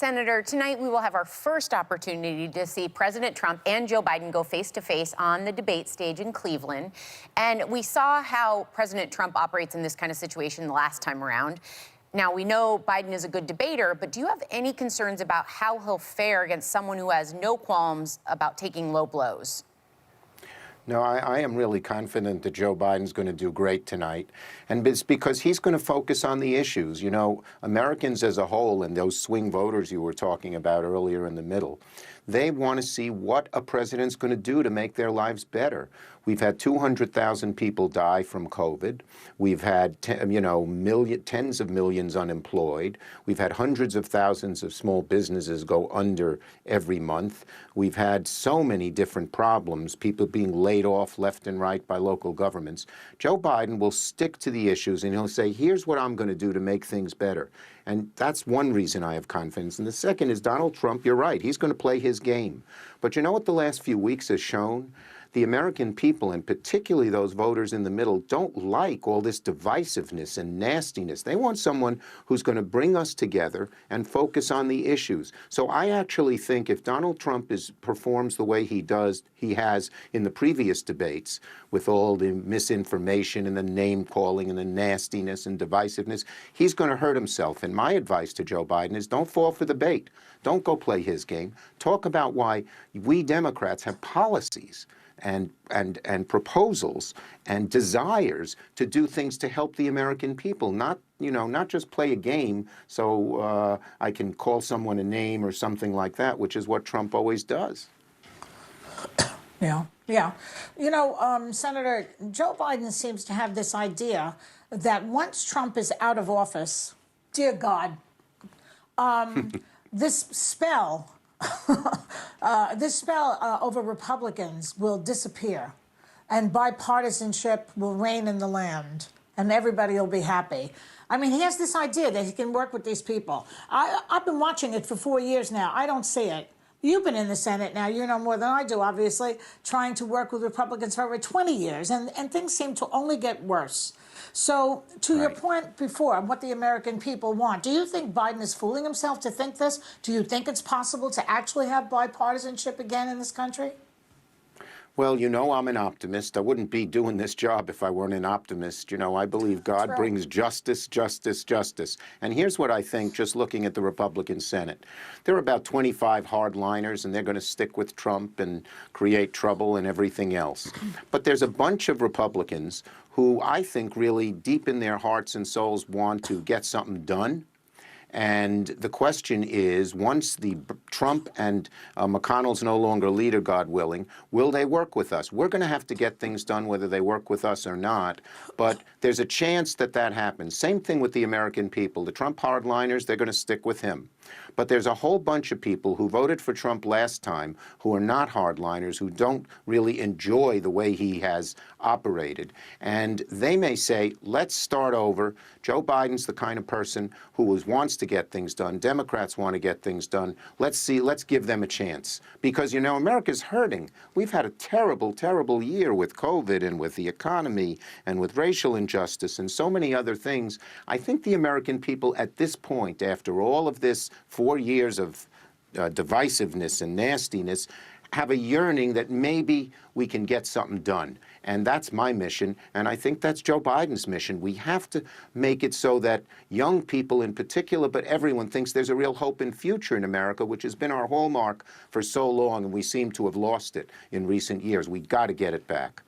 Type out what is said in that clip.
Senator, tonight we will have our first opportunity to see President Trump and Joe Biden go face-to-face on the debate stage in Cleveland. And we saw how President Trump operates in this kind of situation the last time around. Now, we know Biden is a good debater, but do you have any concerns about how he'll fare against someone who has no qualms about taking low blows? No, I am really confident that Joe Biden's going to do great tonight. And it's because he's going to focus on the issues. You know, Americans as a whole, and those swing voters you were talking about earlier in the middle, they want to see what a president's going to do to make their lives better. We've had 200,000 people die from COVID. We've had, tens of millions unemployed. We've had hundreds of thousands of small businesses go under every month. We've had so many different problems, people being laid off left and right by local governments. Joe Biden will stick to the issues and he'll say, here's what I'm going to do to make things better. And that's one reason I have confidence. And the second is Donald Trump, you're right, he's going to play his game. But you know what the last few weeks has shown? The American people, and particularly those voters in the middle, don't like all this divisiveness and nastiness. They want someone who's going to bring us together and focus on the issues. So I actually think if Donald Trump performs the way he has in the previous debates, with all the misinformation and the name-calling and the nastiness and divisiveness, he's going to hurt himself. And my advice to Joe Biden is don't fall for the bait. Don't go play his game. Talk about why we Democrats have policies and proposals and desires to do things to help the American people, not just play a game so I can call someone a name or something like that, which is what Trump always does. Yeah. Senator, Joe Biden seems to have this idea that once Trump is out of office, dear God, this spell over Republicans will disappear and bipartisanship will reign in the land and everybody will be happy. I mean, he has this idea that he can work with these people. I've been watching it for 4 years now. I don't see it. You've been in the Senate now, you know more than I do, obviously, trying to work with Republicans for over 20 years, and things seem to only get worse. So, to your point before, what the American people want, do you think Biden is fooling himself to think this? Do you think it's possible to actually have bipartisanship again in this country? Well, I'm an optimist. I wouldn't be doing this job if I weren't an optimist. I believe God brings justice, justice, justice. And here's what I think, just looking at the Republican Senate. There are about 25 hardliners, and they're going to stick with Trump and create trouble and everything else. But there's a bunch of Republicans who I think really deep in their hearts and souls want to get something done. And the question is, once Trump and McConnell's no longer leader, God willing, will they work with us? We're going to have to get things done whether they work with us or not. But there's a chance that happens. Same thing with the American people. The Trump hardliners, they're going to stick with him. But there's a whole bunch of people who voted for Trump last time who are not hardliners, who don't really enjoy the way he has operated. And they may say, let's start over. Joe Biden's the kind of person who wants to get things done. Democrats want to get things done. Let's give them a chance. Because, America's hurting. We've had a terrible, terrible year with COVID and with the economy and with racial injustice and so many other things. I think the American people at this point, after all of this 4 years of divisiveness and nastiness, have a yearning that maybe we can get something done. And that's my mission, and I think that's Joe Biden's mission. We have to make it so that young people in particular, but everyone thinks there's a real hope and future in America, which has been our hallmark for so long, and we seem to have lost it in recent years. We've got to get it back.